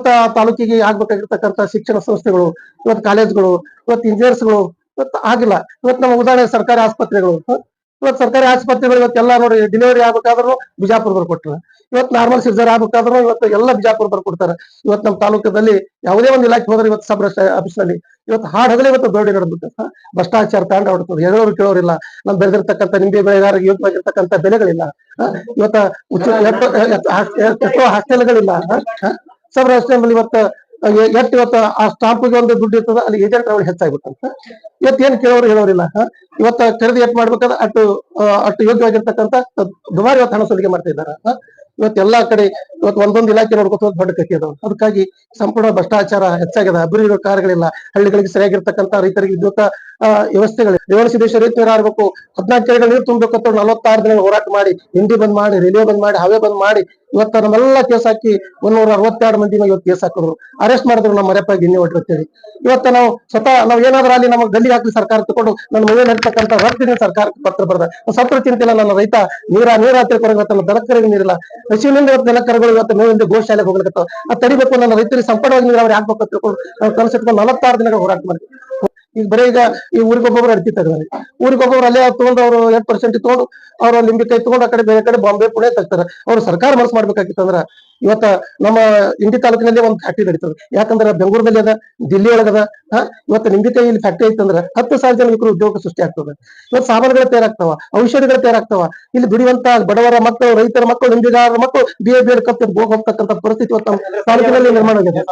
ಇವತ್ತ ತಾಲೂಕಿಗೆ ಆಗ್ಬೇಕಾಗಿರ್ತಕ್ಕಂಥ ಶಿಕ್ಷಣ ಸಂಸ್ಥೆಗಳು, ಇವತ್ತು ಕಾಲೇಜ್ಗಳು, ಇವತ್ತು ಇಂಜಿನಿಯರ್ಸ್ಗಳು ಇವತ್ತು ಆಗಿಲ್ಲ. ಇವತ್ತು ನಮ್ಮ ಉದಾಹರಣೆ ಸರ್ಕಾರಿ ಆಸ್ಪತ್ರೆಗಳು, ಇವತ್ತು ಸರ್ಕಾರಿ ಆಸ್ಪತ್ರೆಗಳು ಇವತ್ತೆಲ್ಲ ನೋಡಿ ಡೆಲಿವರಿ ಆಗ್ಬೇಕಾದ್ರೂ ಬಿಜಾಪುರದವ್ರು ಕೊಟ್ಟರು. ಇವತ್ತು ನಾರ್ಮಲ್ ಸಿಜರ್ ಆಗ್ಬೇಕಾದ್ರೂ ಇವತ್ತು ಎಲ್ಲ ಬಿಜಾಪುರದವ್ರು ಕೊಡ್ತಾರೆ. ಇವತ್ತು ನಮ್ಮ ತಾಲೂಕದಲ್ಲಿ ಯಾವುದೇ ಒಂದು ಇಲಾಖೆ ಹೋದ್ರೆ ಇವತ್ತು ಸಬ್ ಆಫೀಸ್ನಲ್ಲಿ ಇವತ್ತು ಹಾಡಗಲೇ ಇವತ್ತು ದೌಡಿ ನಡೆದ್ಬಿಟ್ಟು ಭ್ರಷ್ಟಾಚಾರ ತಾಂಡ ಹೊಡ್ತದೆ. ಹೇಳೋರು ಕೇಳೋರಿಲ್ಲ. ನಮ್ ಬೆಳೆದಿರ್ತಕ್ಕಂಥ ನಿಂಬೆ ಬೆಳೆಗಾರರಿಗೆ ಯೋಗ್ಯವಾಗಿರ್ತಕ್ಕಂಥ ಬೆಲೆಗಳಿಲ್ಲ. ಇವತ್ತ ಎಷ್ಟೋ ಹಾಸ್ಟೆಲ್ಗಳಿಲ್ಲ. ಸಬ್ ರಾಷ್ಟ್ರದಲ್ಲಿ ಇವತ್ತು ಇವತ್ತು ಆ ಸ್ಟಾಂಪ್ಗೆ ಒಂದು ದುಡ್ಡು ಇರ್ತದ, ಅಲ್ಲಿ ಏಜೆಂಟ್ ಅವ್ರಿಗೆ ಹೆಚ್ಚಾಗ್ಬಿಟ್ಟಂತ. ಇವತ್ತೇನ್ ಕೇಳೋರು ಹೇಳೋರಿಲ್ಲ. ಇವತ್ತ ಖರೀದಿ ಎಟ್ ಮಾಡ್ಬೇಕಾದ್ರೆ ಅಟ್ಟು ಯೋಗ್ಯವಾಗಿರ್ತಕ್ಕಂಥ ದುಬಾರಿ ಇವತ್ತು ಹಣ ಸಲ್ಲಿಕೆ ಮಾಡ್ತಾ ಇದ್ದಾರೆ. ಇವತ್ತೆಲ್ಲಾ ಕಡೆ ಇವತ್ತು ಒಂದೊಂದು ಇಲಾಖೆ ನೋಡ್ಕೊತ ದೊಡ್ಡ ಕಟ್ಟಿ ಅದಾವ. ಅದಕ್ಕಾಗಿ ಸಂಪೂರ್ಣ ಭ್ರಷ್ಟಾಚಾರ ಹೆಚ್ಚಾಗಿದೆ. ಅಭಿವೃದ್ಧಿ ಕಾರ್ಯಗಳಿಲ್ಲ. ಹಳ್ಳಿಗಳಿಗೆ ಸರಿಯಾಗಿರ್ತಕ್ಕಂಥ ರೈತರಿಗೆ ಇದ್ದಂತ ವ್ಯವಸ್ಥೆಗಳು ರೇವಣ ಸಿದ್ದೇಶ್ವರ ನೀರು ಆಗ್ಬೇಕು, 14 ಕೆರೆಗಳು ನೀರು ತುಂಬಬೇಕು ಅಂತ 46 ದಿನ ಹೋರಾಟ ಮಾಡಿ, ಹಿಂಡಿ ಬಂದ್ ಮಾಡಿ, ರೈಲ್ವೆ ಬಂದ್ ಮಾಡಿ, ಹವೆ ಬಂದ್ ಮಾಡಿ ಇವತ್ತ ನಮ್ಮೆಲ್ಲ ಕೇಸ್ ಹಾಕಿ 162 ಮಂದಿ ಇವತ್ತು ಕೇಸ್ ಹಾಕಿದ್ರು, ಅರೆಸ್ಟ್ ಮಾಡಿದ್ರು. ನಮ್ಮ ಮರ್ಯಪ್ಪ ಗಿನ್ನಿ ಒಟ್ರು ಅಂತೇಳಿ ಇವತ್ತ ನಾವು ಸ್ವತಃ ನಾವ್ ಏನಾದ್ರೂ ಅಲ್ಲಿ ನಮಗೆ ಗಲ್ಲಿಗೆ ಹಾಕಿ ಸರ್ಕಾರ ತಗೊಂಡು ನನ್ನ ಮನೆ ನಡ್ತಕ್ಕಂಥ ರೊಟ್ಟಿನ ಸರ್ಕಾರಕ್ಕೆ ಪತ್ರ ಬರ್ದ ಸತ್ರ ಚಿಂತಿಲ್ಲ. ನನ್ನ ರೈತ ನೀರ ತಿಳ್ಕೊಳಗತ್ತ, ದನಕರಿಗೆ ನೀರಿಲ್ಲ. ಹಸಿವಿನಿಂದ ಇವತ್ತು ದನಕರುಗಳು ಇವತ್ತು ಮೇವಿಂದ ಗೋಶಾಲೆಗೆ ಹೋಗ್ಲಿಕ್ಕೆ ಅದು ತಡಿಬೇಕು. ನನ್ನ ರೈತರಿಗೆ ಸಂಪೂರ್ಣವಾಗಿ ನೀರಾವರಿ ಹಾಕ್ಬೇಕು ಅಂತ ತಿಳ್ಕೊಂಡು ನಾವು ಕನಸಿಟ್ಕೊಂಡು 46 ದಿನಗಳು ಹೋರಾಟ ಮಾಡಿ ಈಗ ಬರೀ ಈಗ ಈ ಊರಿಗೊಬ್ಬೊಬ್ರು ಅಡ್ತಿ ತಗದಾರೆ. ಊರಿಗೊಬ್ಬೊಬ್ರು ಅಲ್ಲೇ ತಗೊಂಡು ಅವರು 8% ತಗೊಂಡು ಅವ್ರ ಲಿಂಬಿಕಾಯಿ ತಗೊಂಡು ಆ ಕಡೆ ಬೇರೆ ಕಡೆ ಬಾಂಬೆ ಪುಣೆ ತಗ್ತಾರೆ. ಅವ್ರು ಸರ್ಕಾರ ಮನಸ್ಸು ಮಾಡ್ಬೇಕಾಗಿತ್ತು ಅಂದ್ರ ಇವತ್ತ ನಮ್ಮ ಇಂಡಿ ತಾಲೂಕಿನಲ್ಲಿ ಒಂದು ಫ್ಯಾಕ್ಟ್ರಿ ನಡೀತದೆ. ಯಾಕಂದ್ರೆ ಬೆಂಗಳೂರಲ್ಲಿ ಅದ, ದಿಲ್ಲಿ ಒಳಗದ. ಇವತ್ತು ನಿಂಬಿಕಾಯಿ ಇಲ್ಲಿ ಫ್ಯಾಕ್ಟ್ರಿ ಐತಂದ್ರೆ 10,000 ಜನ ಯುವಕರು ಉದ್ಯೋಗ ಸೃಷ್ಟಿ ಆಗ್ತದೆ. ಇವತ್ತು ಸಾಮಾನುಗಳು ತಯಾರಾಗ್ತಾವ, ಔಷಧಿಗಳು ತಯಾರಾಗ್ತಾವ. ಇಲ್ಲಿ ದುಡಿಯುವಂತ ಬಡವರ ಮಕ್ಕಳು, ರೈತರ ಮಕ್ಕಳು, ನಿಂಬಿಗಾರರ ಮಕ್ಕಳು BA BEd ಕಲ್ತು ಹೋಗ್ತಕ್ಕಂಥ ಪರಿಸ್ಥಿತಿ ಇವತ್ತು ನಮ್ಮ ತಾಲೂಕಿನಲ್ಲಿ ನಿರ್ಮಾಣ ಆಗಿದೆ.